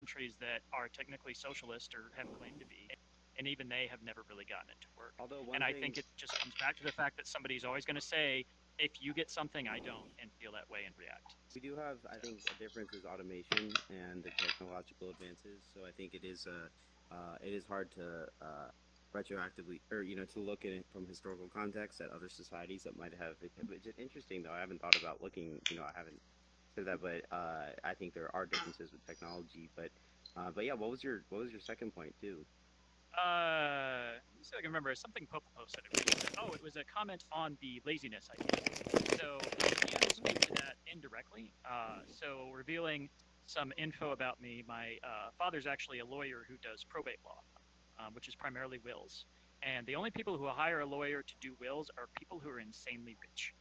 countries that are technically socialist or have claimed to be, and even they have never really gotten it to work. Although And one I thing, think it just comes back to the fact that somebody's always going to say, if you get something, I don't, and feel that way and react. we do have, I So, think, a difference is automation and the technological advances. So I think it is hard to retroactively, or to look at it from historical context at other societies that might have. It's interesting though. I haven't thought about looking. I haven't said that, but I think there are differences with technology. But yeah, what was your second point too? let me see if I can remember. Something Popo said. It was a comment on the laziness idea. So he can speak to that indirectly. So revealing some info about me. My father's actually a lawyer who does probate law, which is primarily wills. And the only people who hire a lawyer to do wills are people who are insanely rich.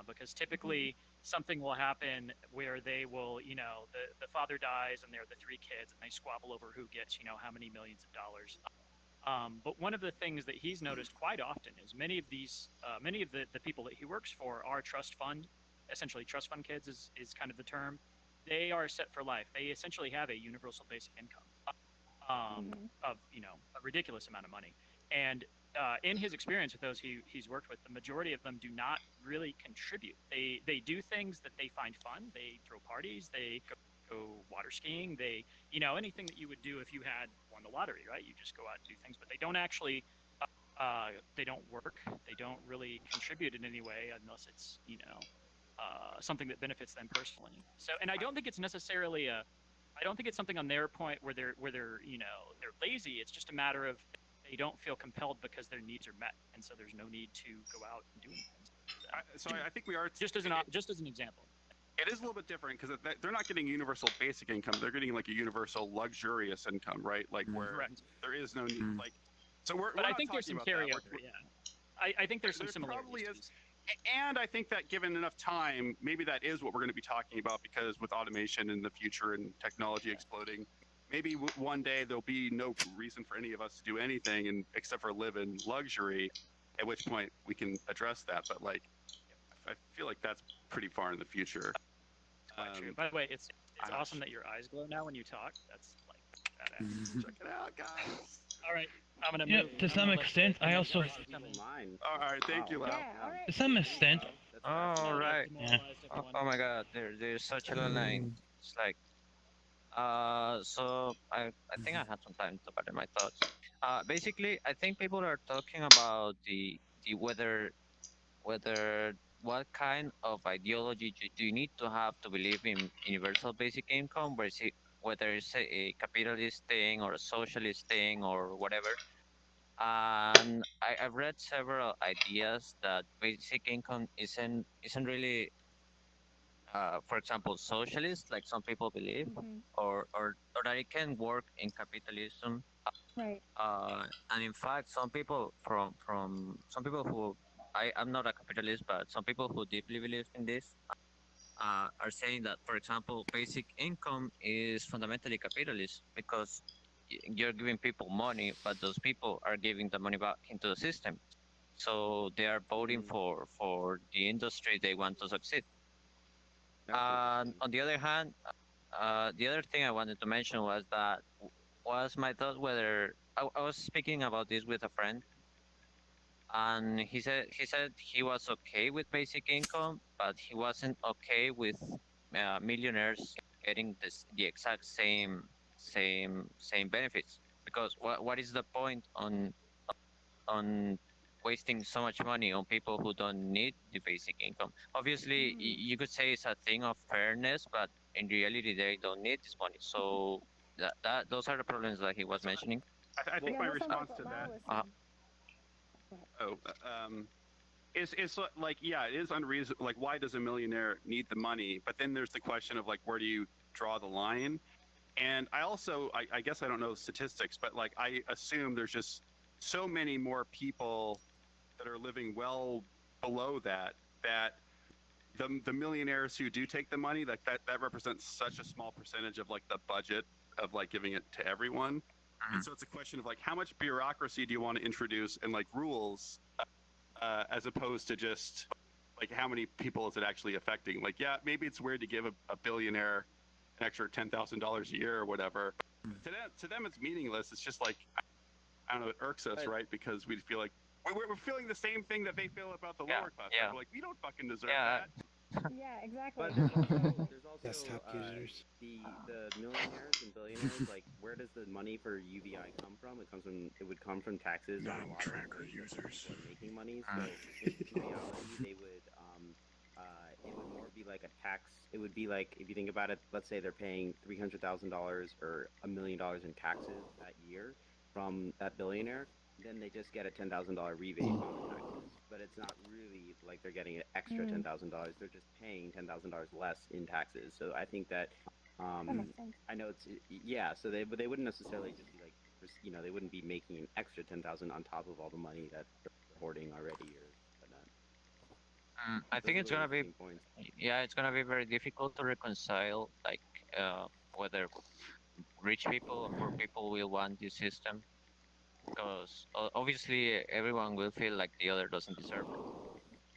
Because typically something will happen where they will, the father dies and they're the three kids and they squabble over who gets, how many millions of dollars. But one of the things that he's noticed quite often is many of the people that he works for are trust fund, essentially trust fund kids is kind of the term. They are set for life. They essentially have a universal basic income of a ridiculous amount of money. And in his experience with those he's worked with, the majority of them do not really contribute. They do things that they find fun. They throw parties. They go water skiing. Anything that you would do if you had won the lottery, right? You just go out and do things, but they don't actually. They don't work. They don't really contribute in any way unless it's something that benefits them personally. So, and I don't think it's necessarily a. I don't think it's something on their point where they're they're lazy. It's just a matter of they don't feel compelled because their needs are met, and so there's no need to go out and do anything. I think we are Just as an example. it is a little bit different because they're not getting universal basic income. They're getting like a universal luxurious income, right? Like where Correct. there is no need. Like, so But we're I not think there's some talking about that. carryover. Yeah, I think there's some There similarities. probably is. And I think that given enough time, maybe that is what we're going to be talking about because with automation in the future and technology exploding, maybe one day there'll be no reason for any of us to do anything except for live in luxury, at which point we can address that. But like, I feel like that's pretty far in the future. Quite true. By the way, it's awesome that your eyes glow now when you talk. That's like badass. Check it out, guys. All right, I'm gonna Yeah, move. to some extent, I also, Mine. All right, thank you, Lau. Yeah, all right. to some extent, That's All right. yeah. Oh my God, there's such a long line. It's like, so I think I had some time to gather my thoughts. Basically, I think people are talking about the whether what kind of ideology do you need to have to believe in universal basic income, whether it's a capitalist thing or a socialist thing or whatever. And I've read several ideas that basic income isn't really, for example, socialist, like some people believe, or that it can work in capitalism. Right. And in fact, some people from some people who I'm not a capitalist, but some people who deeply believe in this are saying that, for example, basic income is fundamentally capitalist because you're giving people money, but those people are giving the money back into the system. So they are voting for the industry they want to succeed. And on the other hand, the other thing I wanted to mention was that was my thought whether I was speaking about this with a friend, and he said he was okay with basic income, but he wasn't okay with millionaires getting the exact same benefits. Because what is the point on wasting so much money on people who don't need the basic income? Obviously, you could say it's a thing of fairness, but in reality, they don't need this money. So that those are the problems that he was mentioning. I think Yeah, my that sounds like response what to Lau that. was saying. Oh, is like, yeah, it is unreasonable. Like, why does a millionaire need the money? But then there's the question of like, where do you draw the line? And I also, I guess I don't know statistics, but like I assume there's just so many more people that are living well below that the millionaires who do take the money, like that represents such a small percentage of like the budget of like giving it to everyone. And so it's a question of like how much bureaucracy do you want to introduce and like rules, as opposed to just like how many people is it actually affecting? Like, yeah, maybe it's weird to give a billionaire an extra $10,000 a year or whatever. To them, it's meaningless. It's just like, I don't know, it irks us, right? Because we feel like we're feeling the same thing that they feel about the lower class. yeah. Right? We're like, we don't fucking deserve Yeah. that. Yeah, exactly. But there's also Desktop users. the millionaires and billionaires. Like, where does the money for UVI come from? It would come from taxes on a lot of Non-tracker people users. who are making money. So in reality, they would it would more be like a tax. It would be like, if you think about it, let's say they're paying $300,000 or $1 million in taxes that year from that billionaire. Then they just get a $10,000 rebate on the taxes, but it's not really like they're getting an extra $10,000. They're just paying $10,000 less in taxes. So I think that, That makes sense. I know it's, yeah. So they wouldn't necessarily just be like, they wouldn't be making an extra 10,000 on top of all the money that they're hoarding already or whatnot. I think it's gonna be, Points. yeah, it's gonna be very difficult to reconcile, like, whether rich people or poor people will want this system, because obviously everyone will feel like the other doesn't deserve it.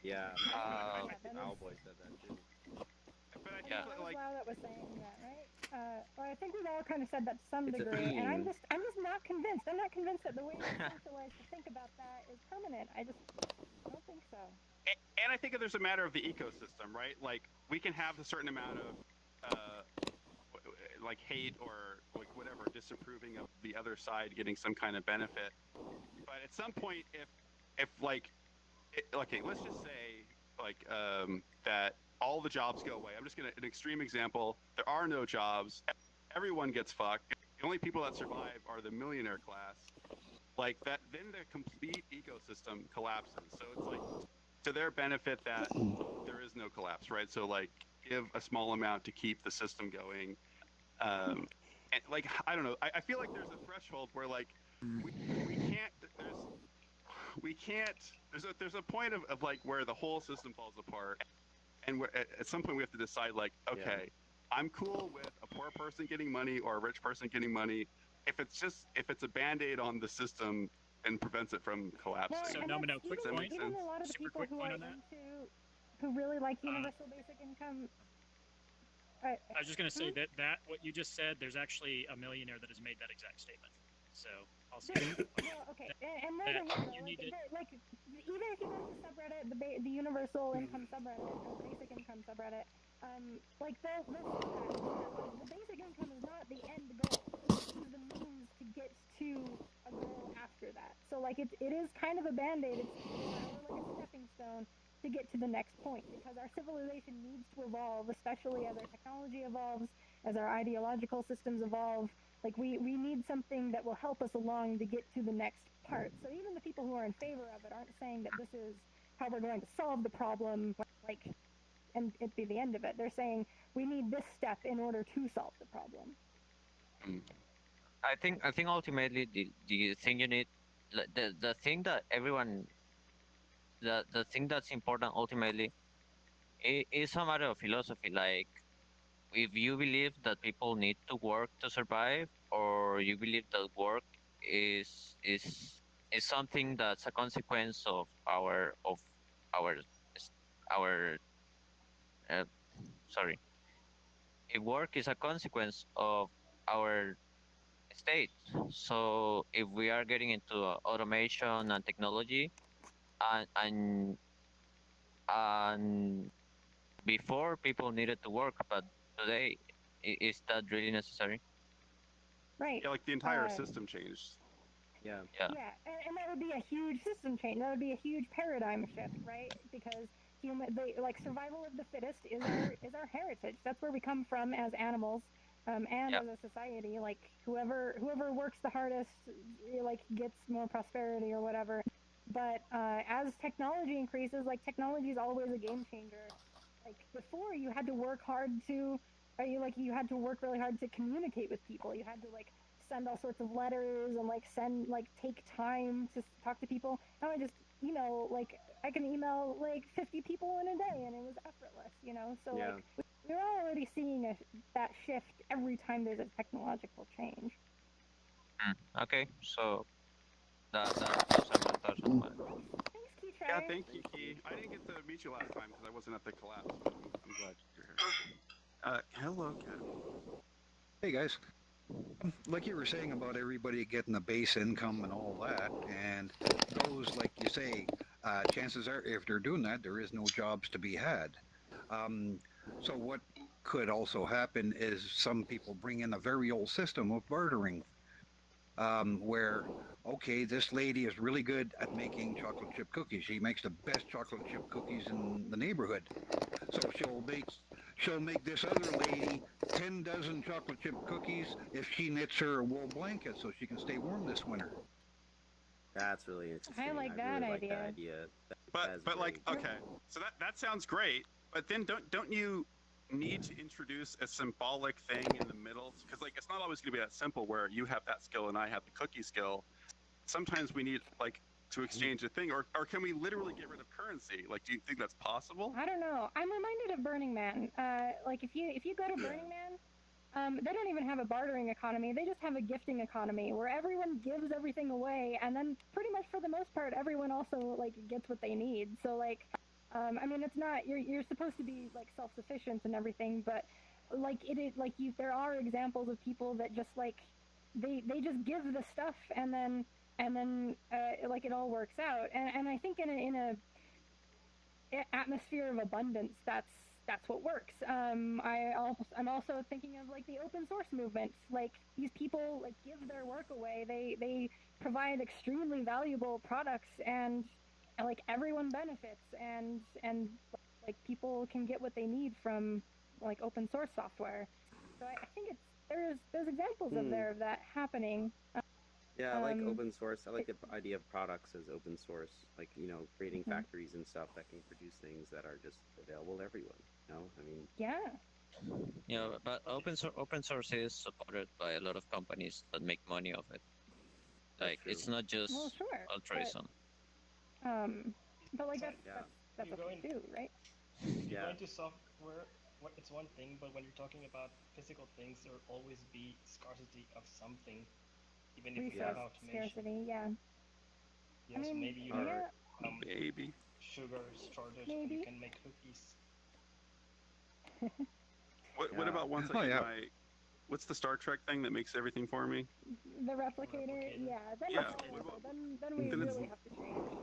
Yeah. Yeah, that is- Owlboy said that too. But I think Yeah. That was like, Lau that was saying that, right? Well, I think we've all kind of said that to some It's a degree, and I'm theme. just not convinced. I'm not convinced that the way we're socialized to think about that is permanent. I don't think so. and I think there's a matter of the ecosystem, right? Like, we can have a certain amount of like hate or like whatever, disapproving of the other side getting some kind of benefit. But at some point, if like, okay, let's just say like that all the jobs go away. I'm just gonna, an extreme example. There are no jobs. Everyone gets fucked. The only people that survive are the millionaire class. Like that, then the complete ecosystem collapses. So it's like to their benefit that there is no collapse, right? So like, give a small amount to keep the system going. And like, I don't know. I feel like there's a threshold where like we can't. There's a point of like where the whole system falls apart, and we're, at some point we have to decide like, okay, I'm cool with a poor person getting money or a rich person getting money if it's a band-aid on the system and prevents it from collapsing. Well, So, and Nomino, that's quick even, point. even a lot of the Super people quick who point are on that. who really like universal basic income. I was just going to say that what you just said, there's actually a millionaire that has made that exact statement. So I'll say Well, okay, and there that they you need to. like even if you go to the subreddit, the universal income subreddit or basic income subreddit, like they'll say that the basic income is not the end goal. This is the means to get to a goal after that. So like it is kind of a band-aid. It's or like a stepping stone to get to the next point, because our civilization needs to evolve, especially as our technology evolves, as our ideological systems evolve. Like we need something that will help us along to get to the next part. So even the people who are in favor of it aren't saying that this is how we're going to solve the problem, like, and it be the end of it. They're saying we need this step in order to solve the problem. I think ultimately the thing you need, the thing that everyone, the thing that's important ultimately is a matter of philosophy. Like, if you believe that people need to work to survive, or you believe that work is something that's a consequence of our our sorry, if work is a consequence of our state. So if we are getting into automation and technology, and before people needed to work, but today, is that really necessary? Right. Yeah, like the entire system changed. Yeah. Yeah. Yeah, and that would be a huge system change. That would be a huge paradigm shift, right? Because survival of the fittest is our heritage. That's where we come from as animals, and as a society. Like whoever works the hardest, like gets more prosperity or whatever. But as technology increases, like technology is always a game changer. Like before, you had to work hard to, you had to work really hard to communicate with people. You had to like send all sorts of letters and take time to talk to people. Now I just email, like I can email like 50 people in a day, and it was effortless, So Yeah. like we're already seeing that shift every time there's a technological change. Okay, so those are my thoughts on that. Thanks, Key Yeah, Try. thank you, Key. I didn't get to meet you last time because I wasn't at the collapse, but I'm glad you're here. Hello, Kat. Hey guys, like you were saying about everybody getting a base income and all that, and those, like you say, chances are if they're doing that, there is no jobs to be had. Um, so what could also happen is some people bring in a very old system of bartering, where okay, this lady is really good at making chocolate chip cookies. She makes the best chocolate chip cookies in the neighborhood. So she'll make this other lady 10 dozen chocolate chip cookies if she knits her a wool blanket so she can stay warm this winter. That's really interesting. I like that really like idea. that idea. But like, okay, so that sounds great, but then don't you need to introduce a symbolic thing in the middle? Because like, it's not always going to be that simple where you have that skill and I have the cookie skill. Sometimes we need like to exchange a thing, or can we literally get rid of currency? Like, do you think that's possible? I don't know. I'm reminded of Burning Man. Like if you go to Burning Man, they don't even have a bartering economy. They just have a gifting economy where everyone gives everything away, and then pretty much for the most part, everyone also like gets what they need. So like, I mean, it's not you're supposed to be like self-sufficient and everything, but like it is like there are examples of people that just like they just give the stuff and then like it all works out. And I think in a atmosphere of abundance, that's what works. I'm also thinking of like the open source movement. Like these people like give their work away. They provide extremely valuable products, and like everyone benefits, and like people can get what they need from like open source software. So I think it's there's examples of that happening. Yeah, I like Um, open source. I like the idea of products as open source, like creating factories and stuff that can produce things that are just available to everyone. I mean, yeah. Yeah, but open source is supported by a lot of companies that make money off it. Like true. it's not just Well, sure. altruism. But like Yeah. that's You go okay too, right? If you go Yeah. into software, it's one thing, but when you're talking about physical things, there will always be scarcity of something, even if we Resource have automation. scarcity, yeah. Yeah, I so mean, maybe you All have right. Maybe. sugar shortage and you maybe. can make cookies. What Yeah. about once I Oh get yeah. my what's the Star Trek thing that makes everything for me? The replicator, Replicator. yeah. Then Yeah, it's what over. about- Then we then it's- really have to change.